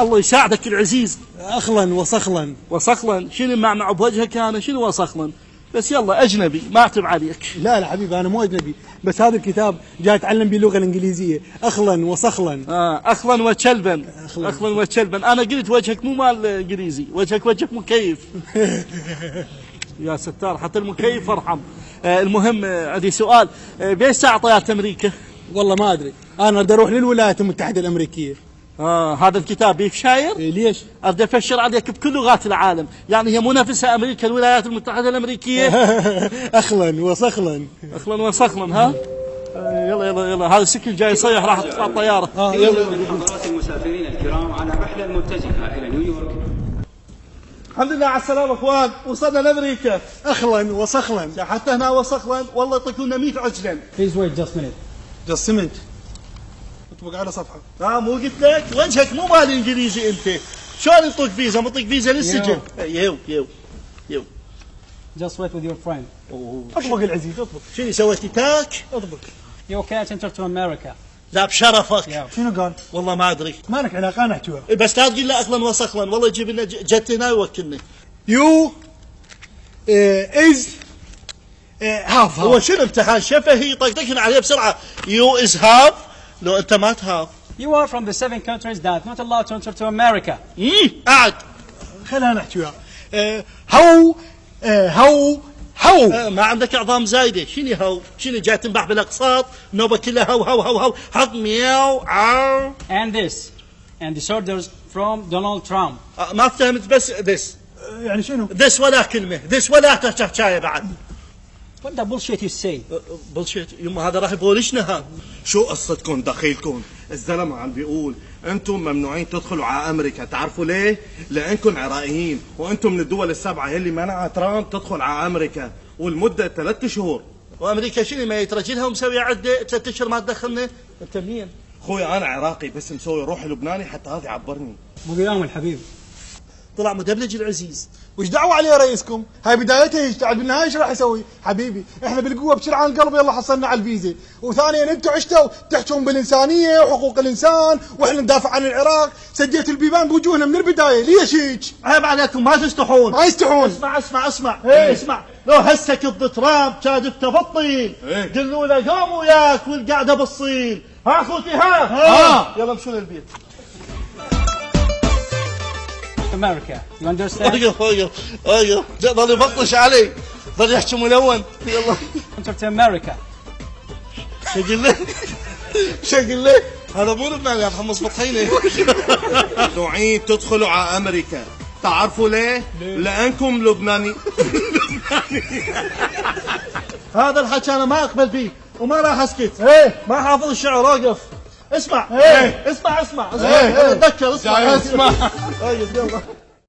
الله يساعدك العزيز. اخلا وصخلا. وصخلا شنو مع بوجهك انا؟ شنو وصخلا؟ بس يلا اجنبي ما اعتب عليك. لا حبيبي انا مو اجنبي، بس هذا الكتاب جاي اتعلم به اللغه الانجليزيه. اخلا وصخلا. اخلا وشلبا. اخلا وشلبا. انا قلت وجهك مو مال انجليزي، وجهك مكيف. يا ستار حتى المكيف ارحم. المهم عندي سؤال، بايش ساعه طياره امريكا؟ والله ما ادري، انا بدي اروح للولايات المتحده الامريكيه. هذا الكتاب بيه شاير؟ ليش؟ ابدا افشر عليك بكل لغات العالم، يعني هي منافسه امريكا الولايات المتحده الامريكيه. اخلا وصخلا. اخلا وصخلا. ها يلا هذا السكن جاي يصيح راح تطلع الطياره. يلا حضرات المسافرين الكرام على الرحله المتجهه الى نيويورك. الحمد لله على السلامه اخوان، وصلنا لامريكا. اخلا وصخلا. حتى هنا وصخلا، والله يعطيكم لنا 100 عجلا. Please wait just a minute. Just a minute. اطبق على صفحه. مو قلت لك وجهك مو مال انجليزي انت، شلون يعطيك فيزا؟ معطيك فيزا للسجن. يو Just wait with your friend. اطبق العزيز اطبق. شنو سويتي تاك؟ اطبق. You can't enter to America. لا بشرفك. شنو قال؟ والله ما ادري. ما لك علاقه انا احكي وياه. بس لا تقول له اخلا وصخلا، والله يجيب لنا جت هنا ويوكلنا. يو از هاف. هو شنو امتحان شفهي طقطقنا عليه بسرعه. يو از هاف. لو انت ما تهاف. You are from the 7 countries that not allowed to enter to America. قاعد. خلينا نحكي وياه. هو ما عندك اعظام زايده. شنو هو؟ شنو جاي تنبح بالاقساط؟ نوبه كلها هو حط مياو عاو. And and disorders from Donald Trump. ما فهمت بس this. يعني شنو؟ this ولا كلمه، this ولا تحكايه بعد. What the bullshit you say? بلشيت يما هذا راح يبولشنا. ها شو قصتكم دخيلكم؟ الزلمه عم بيقول انتم ممنوعين تدخلوا على امريكا، تعرفوا ليه؟ لانكم عراقيين، وانتم من الدول السبعه يلي منع ترامب تدخل على امريكا، والمده 3 شهور. وامريكا شنو ما يترجلها ومسوي عده 3 اشهر ما تدخلنا؟ انت منين؟ خوي انا عراقي بس مسوي روحي لبناني حتى هذا يعبرني. مو قيام الحبيب. طلع مدبلج العزيز. وش دعوه عليه رئيسكم؟ هاي بدايتها يشتغل، بالنهايه ايش راح يسوي؟ حبيبي احنا بالقوه بشرعان القلب يلا حصلنا على الفيزا، وثانيا انتم عشتوا تحكون بالانسانيه وحقوق الانسان واحنا ندافع عن العراق، سديت البيبان بوجوهنا من البدايه، ليش هيك؟ عيب عليكم ما تستحون. ما يستحون. اسمع لو هسه كض ترامب كاد التفطين قلوا له قوم وياك والقعده بالصين. ها اخوتي ها يلا امشوا للبيت. America. You understand? ايوه ظل يبطش علي، ظل يحكي ملون. يلا Enter to America. شقل له هذا مو لبناني، هذا حمص بطحينه. ممنوعين تدخلوا على امريكا، تعرفوا ليه؟ لانكم لبناني. هذا الحكي انا ما اقبل فيه وما راح اسكت. ما حافظ الشعر. اوقف اسمع. اسمع تذكر. اسمع. اسمع. يلا